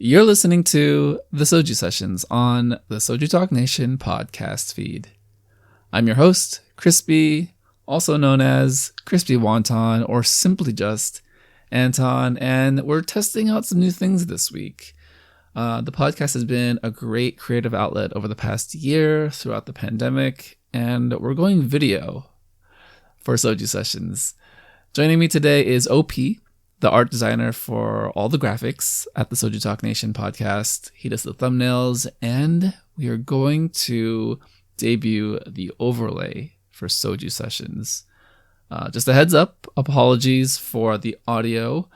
You're listening to the Soju Sessions on the Soju Talk Nation podcast feed. I'm your host, Crispy, also known as Crispy Wonton or simply just Anton, and we're testing out some new things this week. The podcast has been a great creative outlet over the past year throughout the pandemic, and we're going video for Soju Sessions. Joining me today is OP, the art designer for all the graphics at the Soju Talk Nation podcast. He does the thumbnails, and we are going to debut the overlay for Soju Sessions. Just a heads up, apologies for the audio.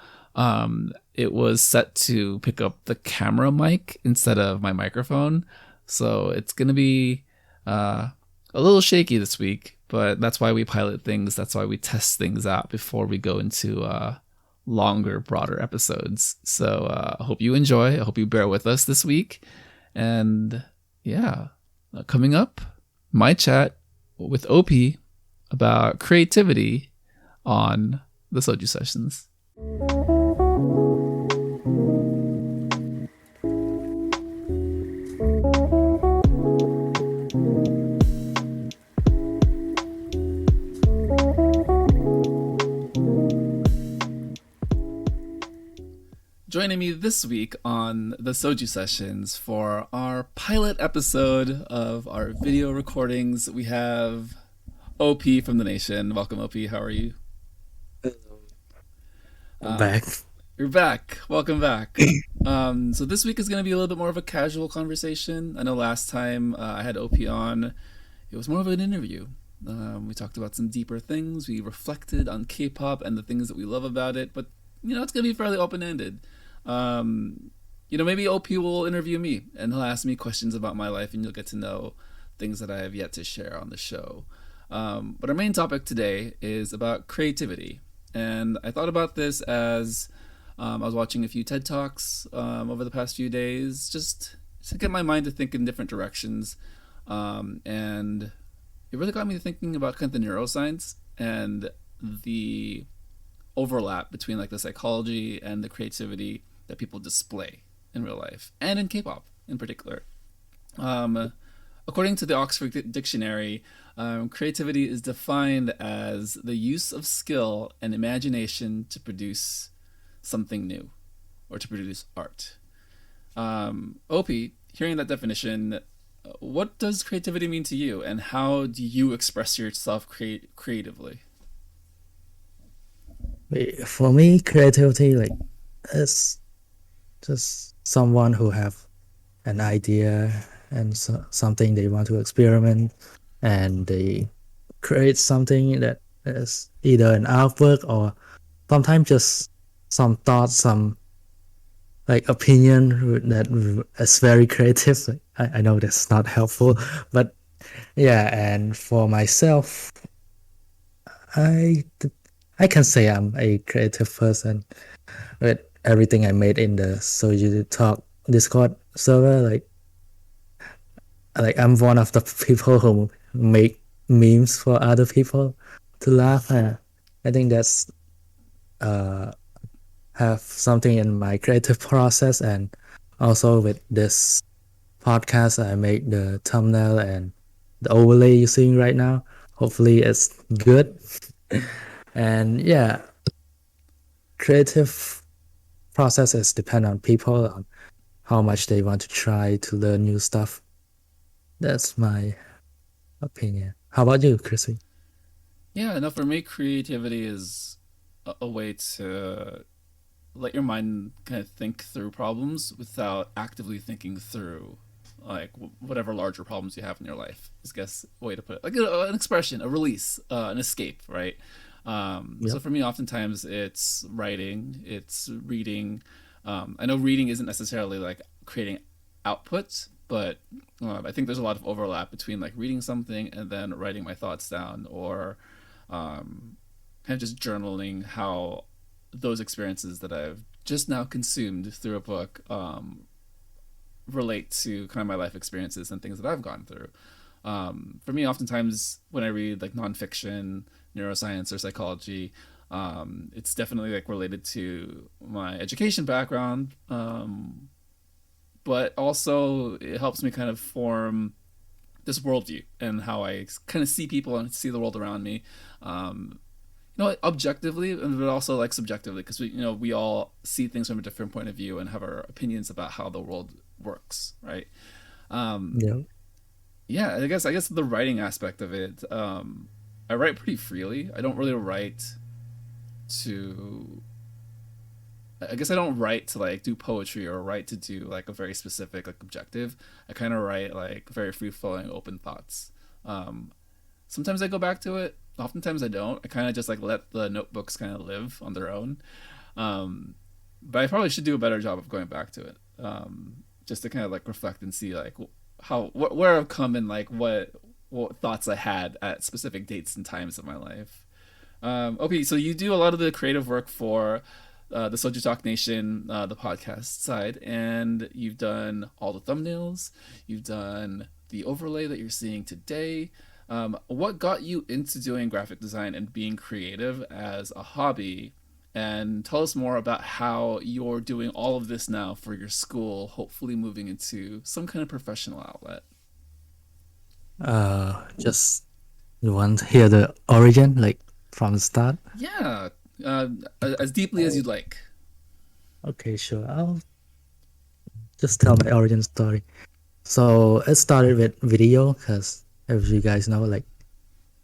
It was set to pick up the camera mic instead of my microphone, so it's going to be a little shaky this week, but that's why we pilot things. That's why we test things out before we go into longer, broader episodes. So I hope you enjoy. I hope you bear with us this week. And yeah, coming up, my chat with OP about creativity on the Soju Sessions. Joining me this week on the Soju Sessions for our pilot episode of our video recordings, we have OP from the Nation. Welcome, OP. How are you? I'm back. You're back. Welcome back. So this week is going to be a little bit more of a casual conversation. I know last time I had OP on, it was more of an interview. We talked about some deeper things. We reflected on K-pop and the things that we love about it. But, you know, it's going to be fairly open-ended. Maybe OP will interview me and he'll ask me questions about my life and you'll get to know things that I have yet to share on the show. But our main topic today is about creativity. And I thought about this as I was watching a few TED Talks over the past few days, just to get my mind to think in different directions. And it really got me thinking about kind of the neuroscience and the overlap between like the psychology and the creativity that people display in real life and in K-pop in particular. According to the Oxford Dictionary, creativity is defined as the use of skill and imagination to produce something new or to produce art. OP, hearing that definition, what does creativity mean to you and how do you express yourself creatively? For me, creativity is just someone who have an idea and something they want to experiment, and they create something that is either an artwork or sometimes just some thoughts, some opinion that is very creative. I know that's not helpful, but yeah. And for myself, I can say I'm a creative person with everything I made in the Soju Talk Discord server. I'm one of the people who make memes for other people to laugh at. I think that's have something in my creative process. And also with this podcast, I make the thumbnail and the overlay you're seeing right now. Hopefully it's good. And yeah, creative processes depend on people, on how much they want to try to learn new stuff. That's my opinion. How about you, Chrissy? Yeah, no, for me, creativity is a way to let your mind kind of think through problems without actively thinking through like whatever larger problems you have in your life. I guess a way to put it, like an expression, a release, an escape, right? Yep. So for me, oftentimes it's writing, it's reading. I know reading isn't necessarily like creating output, but I think there's a lot of overlap between like reading something and then writing my thoughts down, or kind of just journaling how those experiences that I've just now consumed through a book relate to kind of my life experiences and things that I've gone through. For me, oftentimes when I read like nonfiction, neuroscience, or psychology, it's definitely like related to my education background, but also it helps me kind of form this worldview and how I kind of see people and see the world around me. Objectively, but also like subjectively, because we all see things from a different point of view and have our opinions about how the world works, right? Um, Yeah. yeah, I guess the writing aspect of it, I write pretty freely. I don't really write to. I guess I don't write to like do poetry or write to do like a very specific like objective. I kind of write like very free flowing, open thoughts. Um, Sometimes I go back to it. Oftentimes I don't. I kind of just like let the notebooks kind of live on their own. Um, but I probably should do a better job of going back to it, just to kind of like reflect and see like where I've come and like what thoughts I had at specific dates and times of my life. Okay, so you do a lot of the creative work for the Soju Talk Nation, the podcast side, and you've done all the thumbnails. You've done the overlay that you're seeing today. What got you into doing graphic design and being creative as a hobby? And tell us more about how you're doing all of this now for your school, hopefully moving into some kind of professional outlet. Just you want to hear the origin, like from the start? Yeah, uh, as deeply as you'd like. Okay, sure. I'll just tell my origin story. So it started with video, because as you guys know, like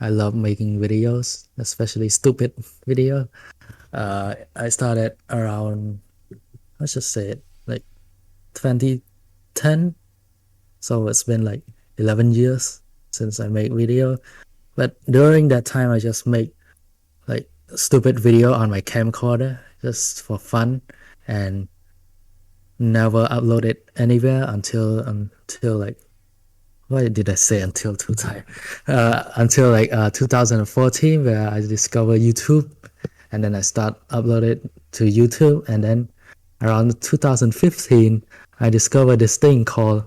I love making videos, especially stupid video. I started around, let's just say it, like 2010. So it's been like 11 years since I made video. But during that time, I just make like stupid video on my camcorder just for fun, and never upload it anywhere until like, why did I say until two times? Until like 2014, where I discovered YouTube, and then I start uploaded to YouTube, and then around 2015, I discovered this thing called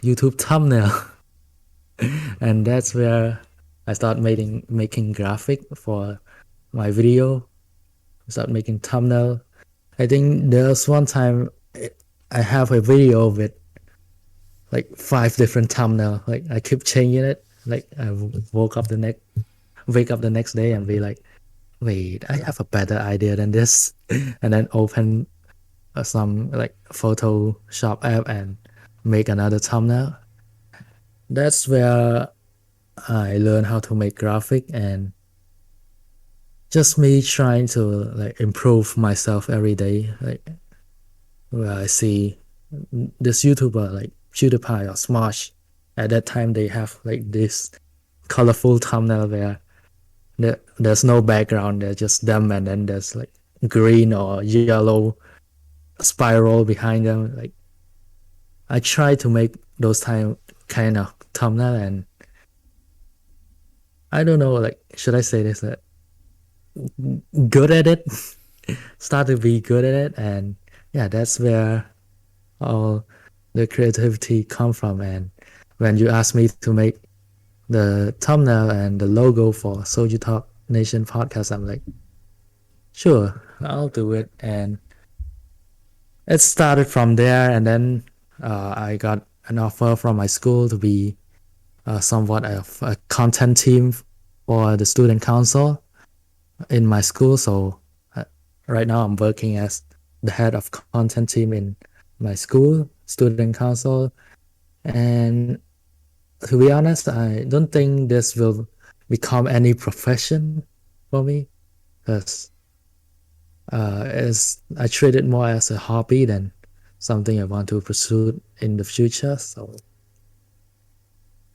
YouTube thumbnail, and that's where I start making graphic for my video. Start making thumbnail. I think there's one time I have a video with like 5 different thumbnail. Like I keep changing it. Like I wake up the next day and be like, wait, I have a better idea than this, and then open some like Photoshop app and make another thumbnail. That's where I learned how to make graphic, and just me trying to like improve myself every day. Like where I see this YouTuber like PewDiePie or Smosh, at that time they have like this colorful thumbnail where there's no background, there's just them, and then there's like green or yellow spiral behind them. Like I try to make those kind of thumbnail, and I don't know, like should I say this, good at it. Start to be good at it, and yeah, that's where all the creativity come from. And when you ask me to make the thumbnail and the logo for Soju Talk Nation podcast, I'm like, sure, I'll do it. And it started from there, and then I got an offer from my school to be somewhat of a content team for the student council in my school. So right now I'm working as the head of content team in my school student council. And to be honest, I don't think this will become any profession for me, because I treat it more as a hobby than something I want to pursue in the future. So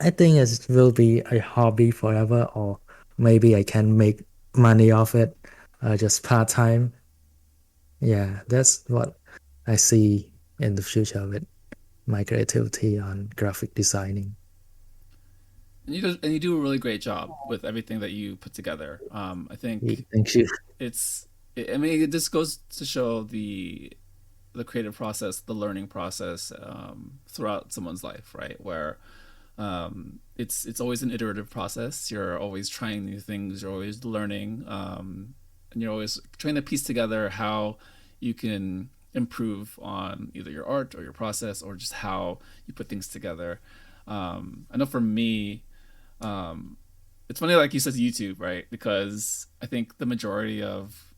I think it will be a hobby forever, or maybe I can make money off it, just part time. Yeah, that's what I see in the future with my creativity on graphic designing. And you do a really great job with everything that you put together. I think Thank you. it's. I mean, it just goes to show the creative process, the learning process throughout someone's life, right? Where it's always an iterative process. You're always trying new things. You're always learning, and you're always trying to piece together how you can improve on either your art or your process or just how you put things together. I know for me, it's funny, like you said, YouTube, right? Because I think the majority of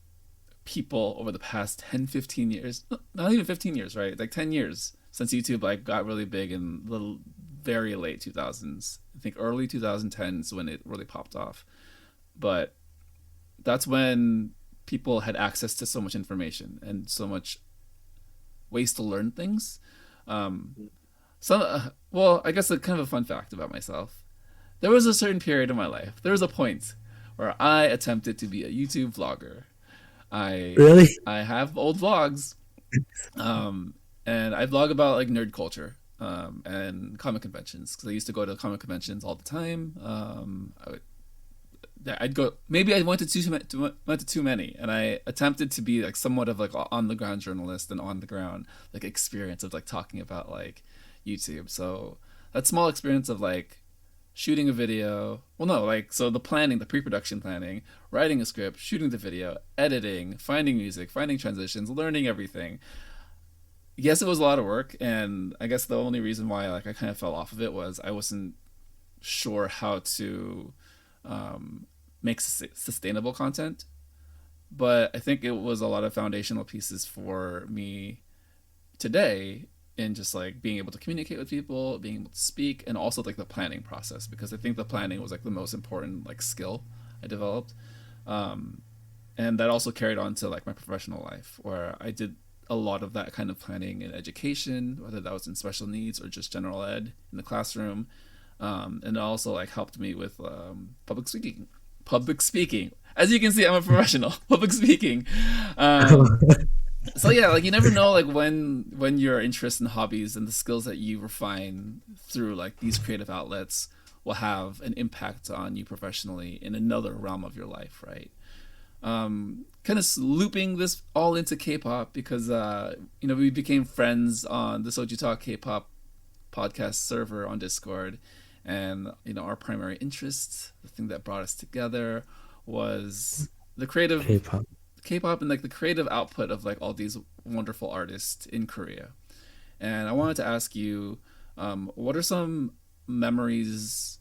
people over the past 10, 15 years, not even 15 years, right? Like 10 years since YouTube like got really big in the very late 2000s. I think early 2010s when it really popped off. But that's when people had access to so much information and so much ways to learn things. Well, I guess a kind of a fun fact about myself. There was a certain period in my life. There was a point where I attempted to be a YouTube vlogger. I Really? I have old vlogs, and I vlog about like nerd culture and comic conventions because I used to go to comic conventions all the time. I'd go. Maybe I went to too many, and I attempted to be like somewhat of like on the ground journalist and on the ground like experience of like talking about like YouTube. So that small experience of like shooting a video. Well, no, like so the planning, the pre-production planning, writing a script, shooting the video, editing, finding music, finding transitions, learning everything. Yes, it was a lot of work, and I guess the only reason why like I kind of fell off of it was I wasn't sure how to make sustainable content. But I think it was a lot of foundational pieces for me today in just like being able to communicate with people, being able to speak, and also like the planning process, because I think the planning was like the most important like skill I developed. And that also carried on to like my professional life where I did a lot of that kind of planning in education, whether that was in special needs or just general ed in the classroom. And it also like helped me with public speaking. Public speaking. As you can see, I'm a professional. Public speaking. So yeah, like you never know, like when your interests and hobbies and the skills that you refine through like these creative outlets will have an impact on you professionally in another realm of your life, right? Kind of looping this all into K-pop because we became friends on the Soju Talk K-pop podcast server on Discord, and our primary interest, the thing that brought us together, was the creative K-pop and like the creative output of like all these wonderful artists in Korea. And I wanted to ask you, what are some memories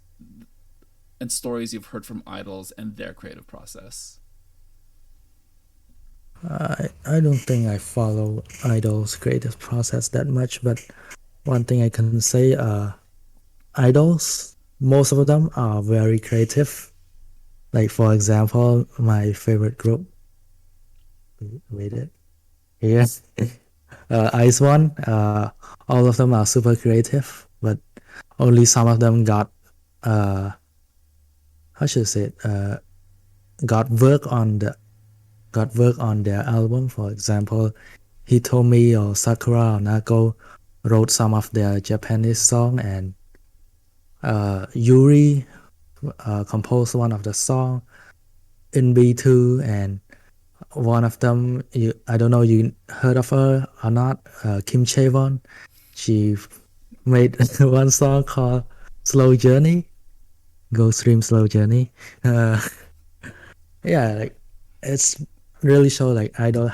and stories you've heard from idols and their creative process? I don't think I follow idols' creative process that much, but one thing I can say, idols, most of them are very creative. Like for example, my favorite group, wait it, yes, Ice One. All of them are super creative, but only some of them got, how should I say it, got work on their album. For example, Hitomi or Sakura or Nako wrote some of their Japanese song, and Yuri composed one of the song in B2, and one of them, I don't know you heard of her or not, Kim Chaewon. She made one song called Slow Journey, Go Stream Slow Journey. Yeah, like it's really show like idol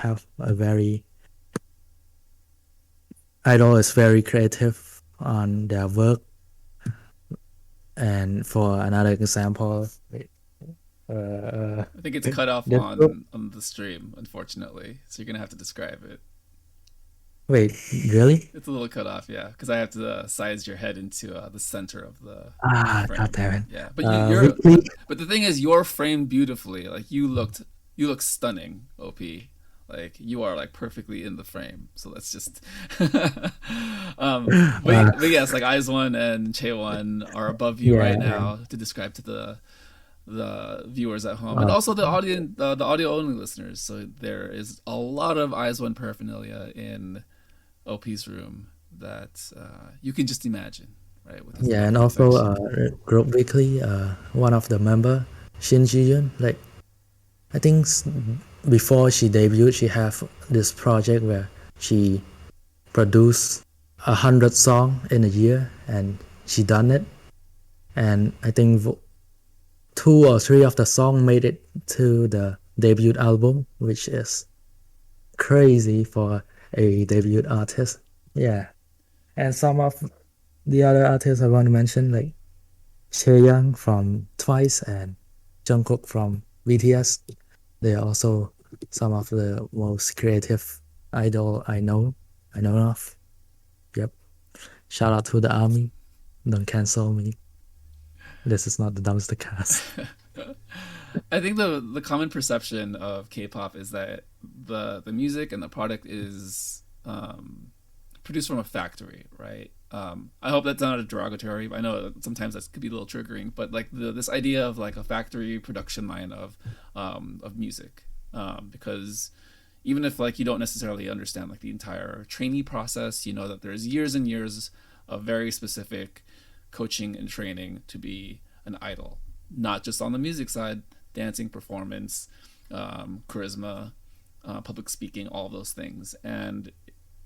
is very creative on their work. And for another example, I think it's cut off that group, on the stream, unfortunately. So you're gonna have to describe it. wait, really? It's a little cut off, yeah, because I have to size your head into the center of the frame. God damn it. Yeah, but you're Weekly, but the thing is, you're framed beautifully. Like you look stunning, OP. Like you are like perfectly in the frame. So let's just. But yes, like Eyes One and Che One are above you right yeah, now to describe to the viewers at home and also the audience, the audio only listeners. So there is a lot of Eyes One paraphernalia in OP's room that you can just imagine, right? With his yeah, and lovely also affection. Group Weekly, one of the member, Shin Ji-yeon, like I think before she debuted, she have this project where she produced 100 song in a year, and she done it. And I think 2 or 3 of the song made it to the debut album, which is crazy for a debut artist. Yeah, and some of the other artists I want to mention, like Chaeyoung from Twice and Jungkook from BTS. They are also some of the most creative idol I know of. Yep. Shout out to the army. Don't cancel me. This is not the dumpster cast. I think the common perception of K-pop is that the music and the product is produced from a factory, right? I hope that's not a derogatory. I know sometimes that could be a little triggering, but like this idea of like a factory production line of music, because even if like you don't necessarily understand like the entire trainee process, you know that there's years and years of very specific coaching and training to be an idol, not just on the music side, dancing, performance, charisma, public speaking, all of those things. And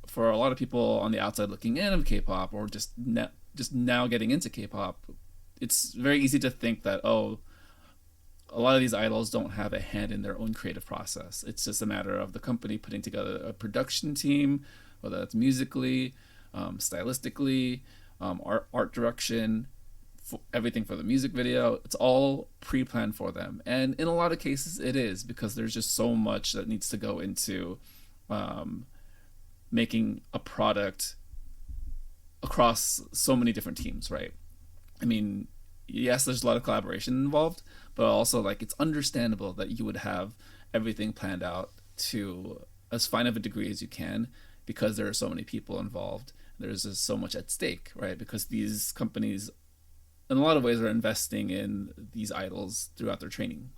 for a lot of people on the outside looking in of K-pop, or just now getting into K-pop, it's very easy to think that, oh, a lot of these idols don't have a hand in their own creative process. It's just a matter of the company putting together a production team, whether that's musically, stylistically, art direction, everything for the music video. It's all pre-planned for them, and in a lot of cases it is, because there's just so much that needs to go into making a product across so many different teams, right? I mean, yes, there's a lot of collaboration involved, but also like it's understandable that you would have everything planned out to as fine of a degree as you can, because there are so many people involved. There's just so much at stake, right? Because these companies in a lot of ways are investing in these idols throughout their training.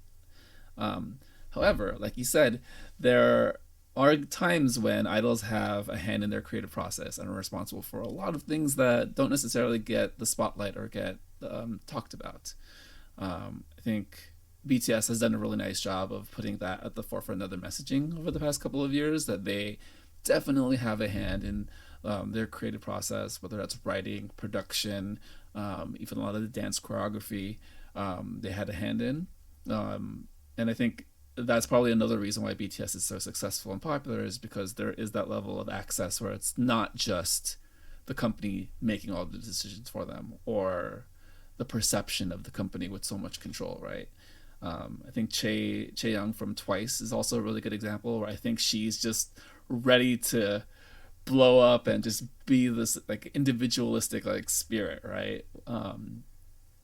However, like you said, there are times when idols have a hand in their creative process and are responsible for a lot of things that don't necessarily get the spotlight or get talked about. I think BTS has done a really nice job of putting that at the forefront of their messaging over the past couple of years, that they definitely have a hand in their creative process, whether that's writing, production, even a lot of the dance choreography, they had a hand in. And I think that's probably another reason why BTS is so successful and popular, is because there is that level of access where it's not just the company making all the decisions for them, or the perception of the company with so much control, right? I think Chaeyoung from Twice is also a really good example, where I think she's just ready to blow up and just be this like individualistic like spirit, right?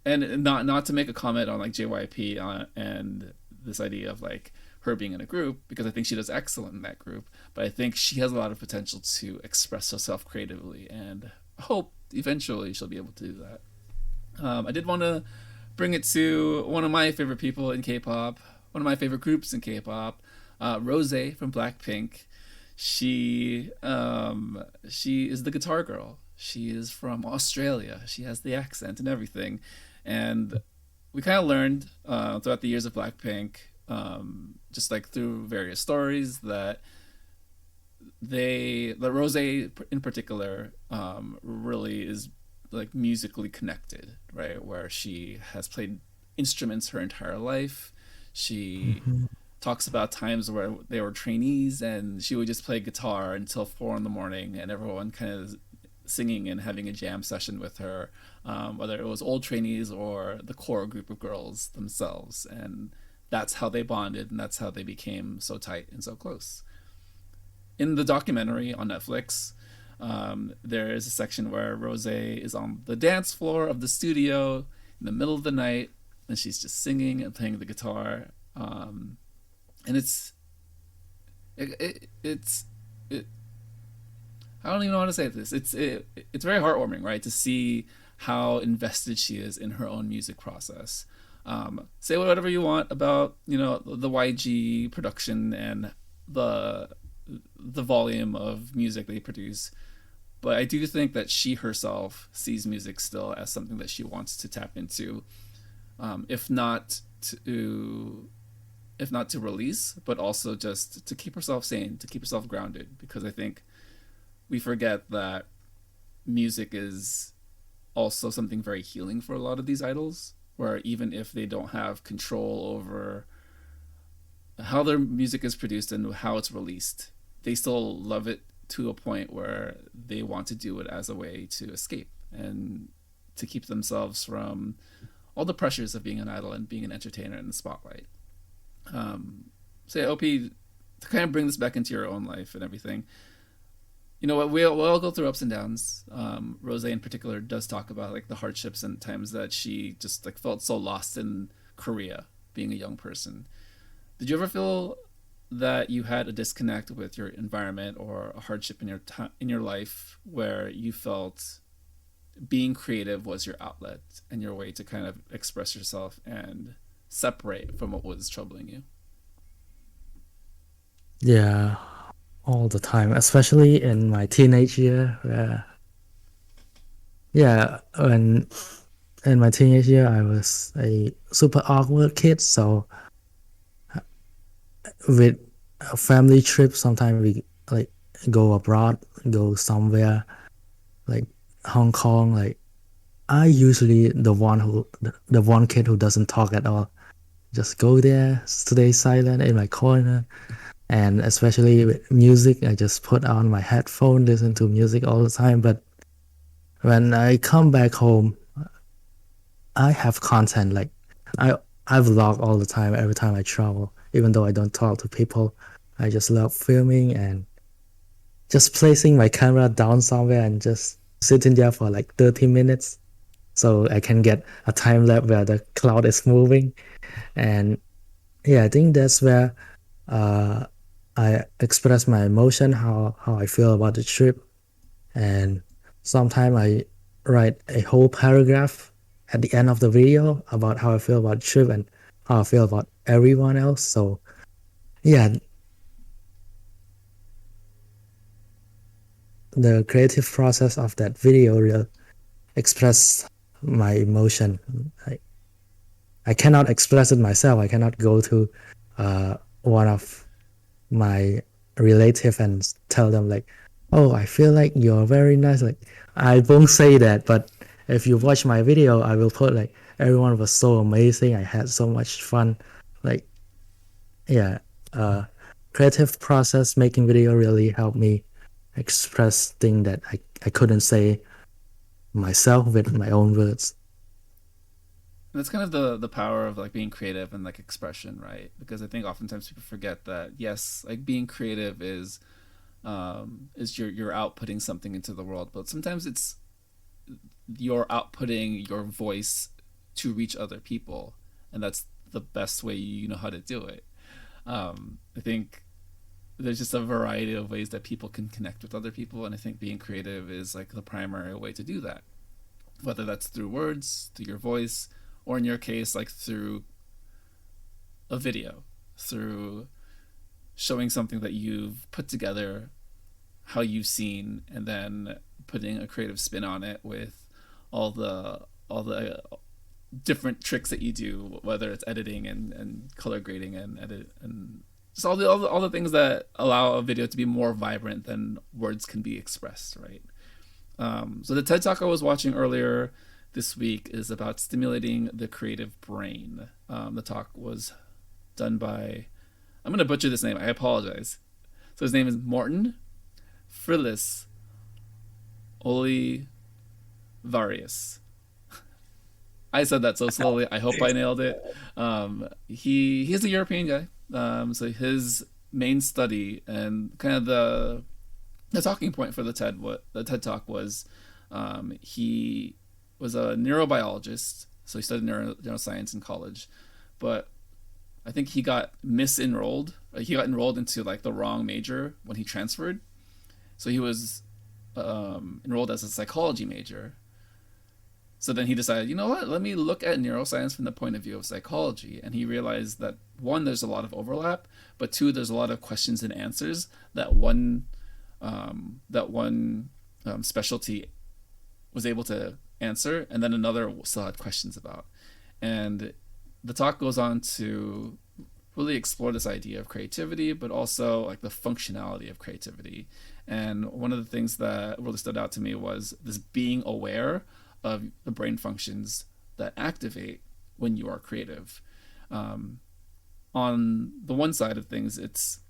And not to make a comment on like JYP and this idea of like her being in a group, because I think she does excellent in that group, but I think she has a lot of potential to express herself creatively, and I hope eventually she'll be able to do that. I did want to bring it to one of my favorite people in K-pop, one of my favorite groups in K-pop, Rose from Blackpink. She is the guitar girl. She is from Australia. She has the accent and everything, and we kind of learned throughout the years of Blackpink, just like through various stories, that Rose in particular really is like musically connected, right? Where she has played instruments her entire life. She talks about times where they were trainees and she would just play guitar until 4 a.m, and everyone kind of singing and having a jam session with her, whether it was old trainees or the core group of girls themselves. And that's how they bonded, and that's how they became so tight and so close. In the documentary on Netflix, there is a section where Rose is on the dance floor of the studio in the middle of the night, and she's just singing and playing the guitar. And it's I don't even know how to say this. It's very heartwarming, right, to see how invested she is in her own music process. Say whatever you want about the YG production and the volume of music they produce, but I do think that she herself sees music still as something that she wants to tap into, if not to release, but also just to keep herself sane, to keep herself grounded, because I think we forget that music is also something very healing for a lot of these idols, where even if they don't have control over how their music is produced and how it's released, they still love it to a point where they want to do it as a way to escape and to keep themselves from all the pressures of being an idol and being an entertainer in the spotlight. So yeah, OP, to kind of bring this back into your own life and everything, you know what, we'll all go through ups and downs. Rose in particular does talk about like the hardships and times that she just like felt so lost in Korea being a young person. Did you ever feel that you had a disconnect with your environment or a hardship in in your life where you felt being creative was your outlet and your way to kind of express yourself and separate from what was troubling you? Yeah, all the time, especially in my teenage year. Where, yeah, when in my teenage year, I was a super awkward kid. So with a family trip, sometimes we like go abroad, go somewhere like Hong Kong. Like I usually the one kid who doesn't talk at all. Just go there, stay silent in my corner. And especially with music, I just put on my headphone, listen to music all the time. But when I come back home, I have content. Like I I vlog all the time every time I travel. Even though I don't talk to people, I just love filming and just placing my camera down somewhere and just sitting there for like 30 minutes so I can get a time lapse where the cloud is moving. And yeah, I think that's where uh, I express my emotion, how I feel about the trip. And sometimes I write a whole paragraph at the end of the video about how I feel about the trip and how I feel about everyone else. So yeah, the creative process of that video will express my emotion. I, I cannot express it myself. I cannot go to one of my relative and tell them like, oh, I feel like you're very nice. Like I won't say that, but if you watch my video, I will put like everyone was so amazing. I had so much fun. Like yeah, uh, creative process making video really helped me express things that I couldn't say myself with my own words. And that's kind of the power of like being creative and like expression, right? Because I think oftentimes people forget that yes, like being creative is you're outputting something into the world, but sometimes it's you're outputting your voice to reach other people, and that's the best way you know how to do it. I think there's just a variety of ways that people can connect with other people, and I think being creative is like the primary way to do that, whether that's through words, through your voice, or in your case like through a video, through showing something that you've put together, how you've seen, and then putting a creative spin on it with all the different tricks that you do, whether it's editing and color grading and edit and just all the things that allow a video to be more vibrant than words can be expressed, right? So the TED Talk I was watching earlier this week is about stimulating the creative brain. The talk was done by, I'm going to butcher this name, I apologize. So his name is Morton Frillis Olivarius. I said that so slowly. I hope I nailed it. He's a European guy. So his main study and kind of the talking point for the TED Talk was he was a neurobiologist, so he studied neuroscience in college, but I think he got misenrolled. He got enrolled into like the wrong major when he transferred, so he was enrolled as a psychology major. So then he decided, you know what, let me look at neuroscience from the point of view of psychology. And he realized that one, there's a lot of overlap, but two, there's a lot of questions and answers that one specialty was able to answer, and then another still had questions about. And the talk goes on to really explore this idea of creativity, but also like the functionality of creativity. And one of the things that really stood out to me was this being aware of the brain functions that activate when you are creative. On the one side of things, it's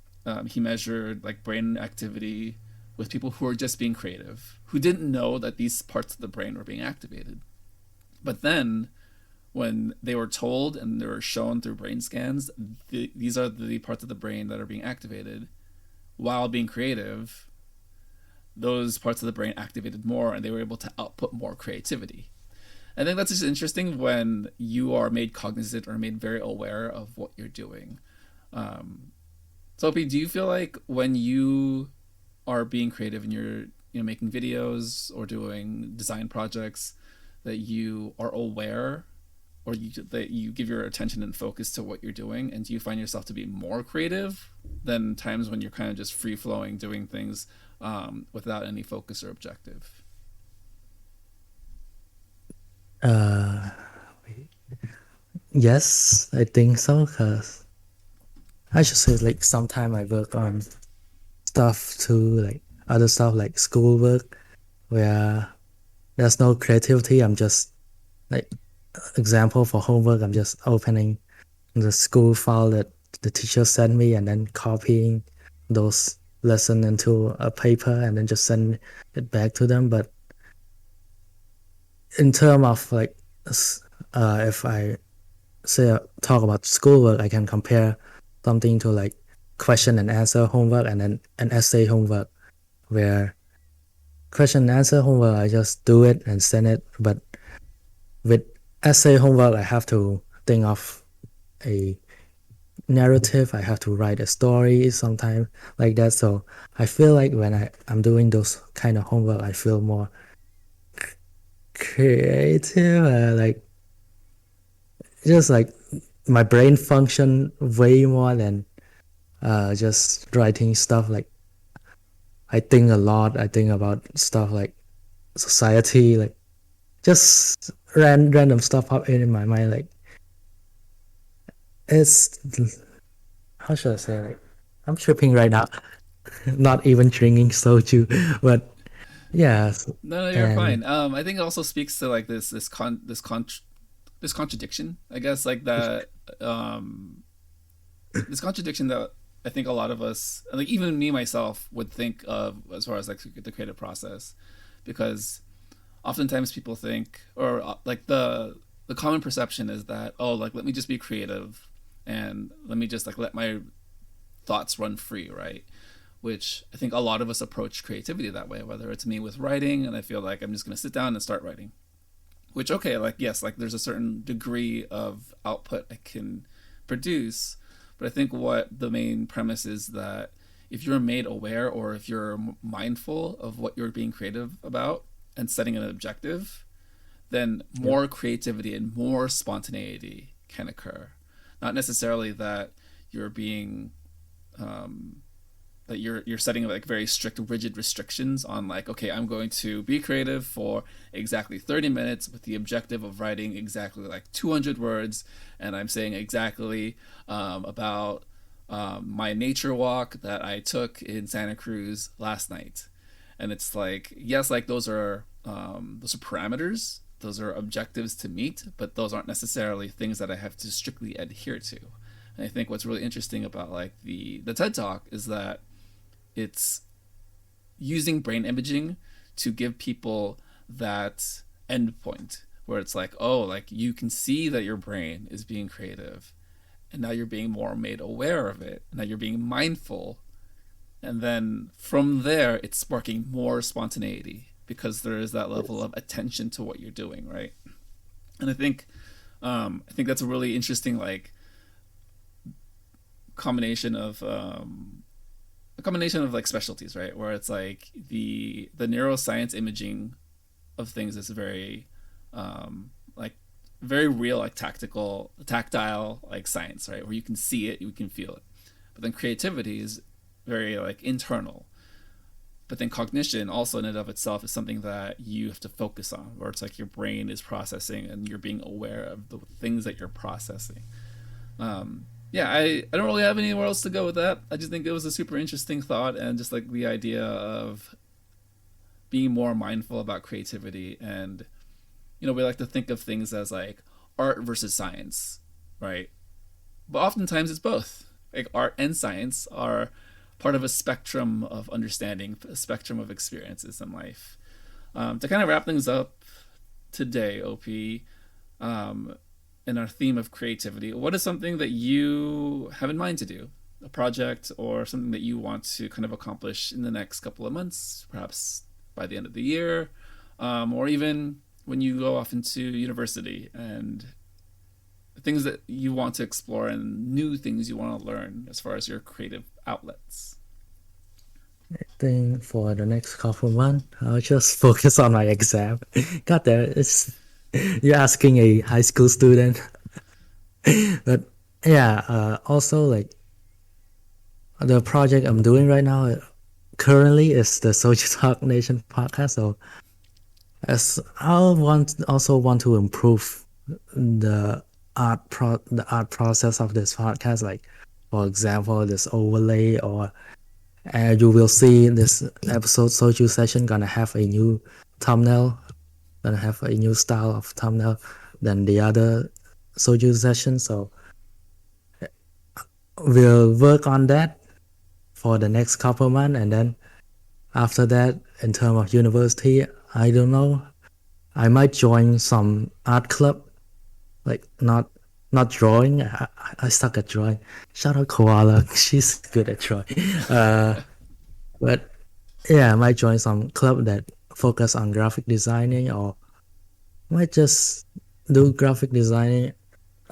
he measured like brain activity with people who were just being creative, who didn't know that these parts of the brain were being activated. But then when they were told and they were shown through brain scans, these are the parts of the brain that are being activated while being creative, those parts of the brain activated more and they were able to output more creativity. I think that's just interesting when you are made cognizant or made very aware of what you're doing. Sophie, do you feel like when you are being creative and you're making videos or doing design projects that you are aware or that you give your attention and focus to what you're doing, and do you find yourself to be more creative than times when you're kind of just free flowing doing things without any focus or objective? Yes, I think so. Cause I should say like sometimes I work on stuff too, like other stuff like schoolwork, where there's no creativity. I'm just like example for homework. I'm just opening the school file that the teacher sent me and then copying those lessons into a paper and then just send it back to them. But in terms of like, if I say talk about schoolwork, I can compare something to like question and answer homework and then an essay homework, where question and answer homework I just do it and send it, but with essay homework I have to think of a narrative, I have to write a story sometimes like that. So I feel like when I'm doing those kind of homework I feel more creative, like just like my brain function way more than just writing stuff. Like I think a lot, I think about stuff like society, like just random stuff pop in my mind. Like it's, how should I say, like I'm tripping right now. Not even drinking soju, but yeah. No, you're And fine. I think it also speaks to like this contradiction, I guess, like that this contradiction that I think a lot of us, like even me myself, would think of as far as like the creative process, because oftentimes people think, or like the common perception is that, oh, like let me just be creative and let me just like let my thoughts run free, right? Which I think a lot of us approach creativity that way, whether it's me with writing and I feel like I'm just going to sit down and start writing, which, okay, like yes, like there's a certain degree of output I can produce, but I think what the main premise is that if you're made aware or if you're mindful of what you're being creative about and setting an objective, then yep, more creativity and more spontaneity can occur. Not necessarily that you're being that you're setting like very strict rigid restrictions on like, okay, I'm going to be creative for exactly 30 minutes with the objective of writing exactly like 200 words, and I'm saying exactly about my nature walk that I took in Santa Cruz last night. And it's like, yes, like those are parameters, those are objectives to meet, but those aren't necessarily things that I have to strictly adhere to. And I think what's really interesting about like the TED Talk is that it's using brain imaging to give people that endpoint where it's like, oh, like you can see that your brain is being creative, and now you're being more made aware of it. Now you're being mindful, and then from there, it's sparking more spontaneity because there is that level yes, of attention to what you're doing, right? And I think that's a really interesting like combination of a combination of like specialties, right? Where it's like the neuroscience imaging of things is very like very real, like tactile like science, right? Where you can see it, you can feel it. But then creativity is very like internal. But then cognition also in and of itself is something that you have to focus on, where it's like your brain is processing and you're being aware of the things that you're processing. Yeah, I don't really have anywhere else to go with that. I just think it was a super interesting thought, and just like the idea of being more mindful about creativity. And we like to think of things as like art versus science, right? But oftentimes it's both. Like art and science are part of a spectrum of understanding, a spectrum of experiences in life. To kind of wrap things up today, OP, um, in our theme of creativity, what is something that you have in mind to do? A project or something that you want to kind of accomplish in the next couple of months, perhaps by the end of the year, or even when you go off into university, and things that you want to explore and new things you want to learn as far as your creative outlets. I think for the next couple months, I'll just focus on my exam. God damn it, you're asking a high school student. But yeah, also like the project I'm doing right now currently is the Soju Talk Nation podcast. So as also want to improve the the art process of this podcast. Like for example, this overlay, or you will see this episode Soju session gonna have a new thumbnail, gonna have a new style of thumbnail than the other Soju session. So we'll work on that for the next couple months, and then after that, in terms of university, I don't know. I might join some art club, like not drawing. I suck at drawing. Shout out Koala, she's good at drawing. But yeah, I might join some club that focus on graphic designing, or might just do graphic designing,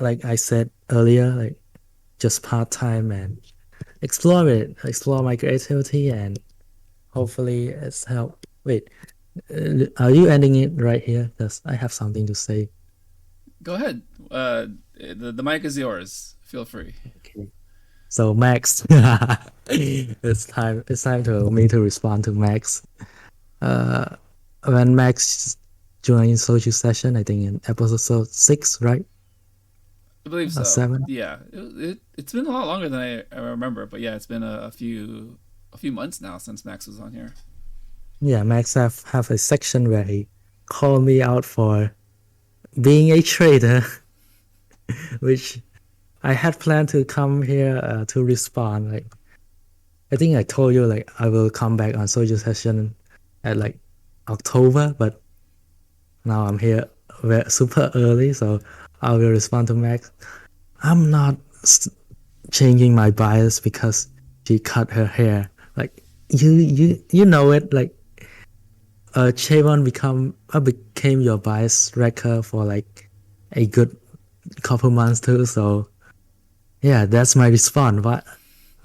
like I said earlier, like just part time, and explore my creativity, and hopefully it's help. Wait, are you ending it right here? Because I have something to say. Go ahead. The mic is yours. Feel free. Okay. So Max, it's time to me to respond to Max. When Max joined Soju session, I think in episode 6, right? I believe so. 7. Yeah, it's been a lot longer than I remember, but yeah, it's been a few months now since Max was on here. Yeah, Max have a section where he called me out for being a traitor, which I had planned to come here to respond. Like, I think I told you like I will come back on Soju session at like October, but now I'm here super early, so I will respond to Max. I'm not changing my bias because she cut her hair. Like you know it. Like Chavon became your bias wrecker for like a good couple months too. So yeah, that's my response. But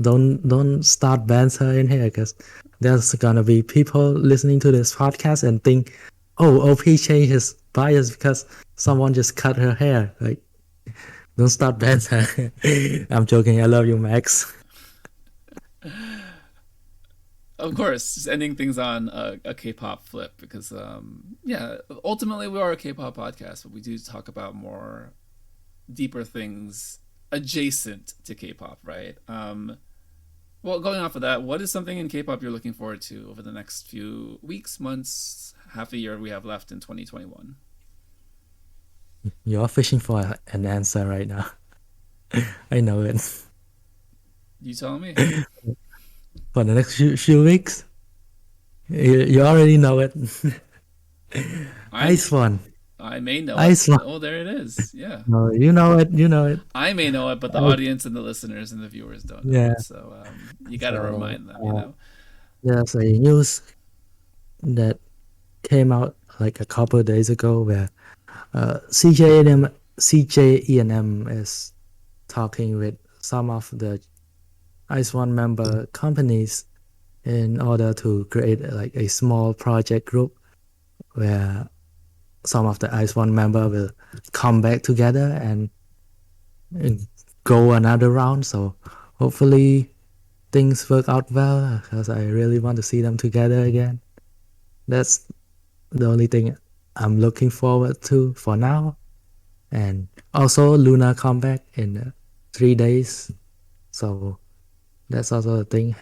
don't start banter in here, because there's gonna be people listening to this podcast and think, oh, OP changed his bias because someone just cut her hair. Like, don't start banter. I'm joking. I love you, Max. Of course, just ending things on a K-pop flip, because yeah, ultimately we are a K-pop podcast, but we do talk about more deeper things adjacent to K-pop, right? Well, going off of that, what is something in K-pop you're looking forward to over the next few weeks, months, half a year we have left in 2021? You're fishing for an answer right now. I know it. You tell me. For the next few weeks, you already know it. Ice one. I may know Ice it. one. Oh, there it is. Yeah. No, you know it. You know it. I may know it, but the audience and the listeners and the viewers don't know Yeah. it. So you got to remind them, you know? There's a news that came out like a couple of days ago where CJENM is talking with some of the Ice One member companies in order to create like a small project group where some of the Ice One member will come back together and go another round. So hopefully things work out well, because I really want to see them together again. That's the only thing I'm looking forward to for now. And also Luna comeback in 3 days. So that's also a thing.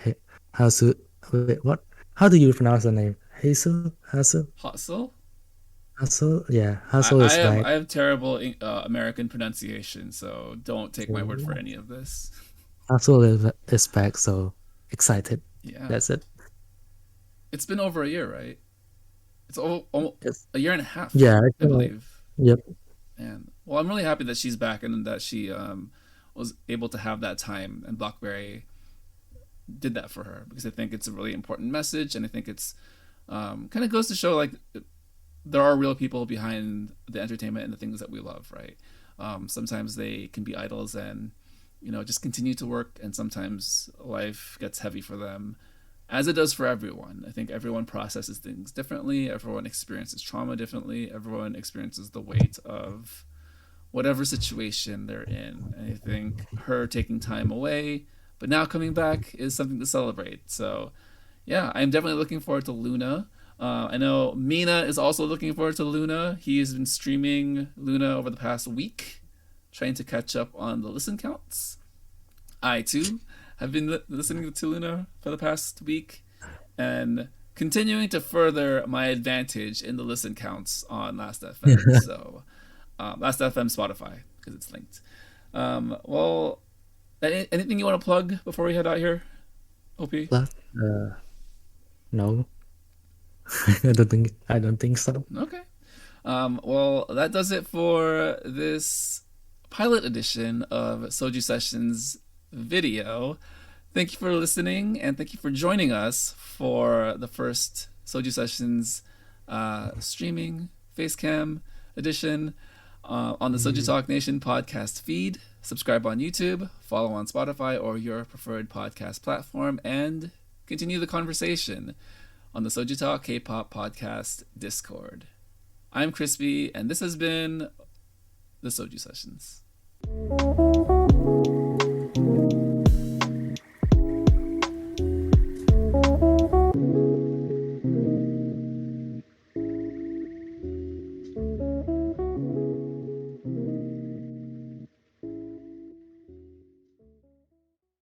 What? How do you pronounce the name? Hasu? Hustle? Hustle? Yeah, Hustle is back. I have terrible American pronunciation, so don't take my word for any of this. Hustle is back, so excited. Yeah. That's it. It's been over a year, right? It's almost Yes. a year and a half, Yeah. I believe. Yep. And well, I'm really happy that she's back and that she was able to have that time, and BlackBerry did that for her, because I think it's a really important message, and I think it's kind of goes to show like there are real people behind the entertainment and the things that we love, right? Sometimes they can be idols and just continue to work, and sometimes life gets heavy for them, as it does for everyone. I think everyone processes things differently, everyone experiences trauma differently, everyone experiences the weight of whatever situation they're in. And I think her taking time away but now coming back is something to celebrate. So yeah, I'm definitely looking forward to Luna. I know Mina is also looking forward to Luna. He has been streaming Luna over the past week, trying to catch up on the listen counts. I too have been listening to Luna for the past week and continuing to further my advantage in the listen counts on Last.fm. So Last.fm Spotify, because it's linked. Well, anything you want to plug before we head out here, OP? No. I don't think so. Okay. Well, that does it for this pilot edition of Soju Sessions video. Thank you for listening, and thank you for joining us for the first Soju Sessions streaming Facecam edition on the Soju Talk Nation podcast feed. Subscribe on YouTube, follow on Spotify or your preferred podcast platform, and continue the conversation on the Soju Talk K-pop podcast Discord. I'm Crispy, and this has been the Soju Sessions.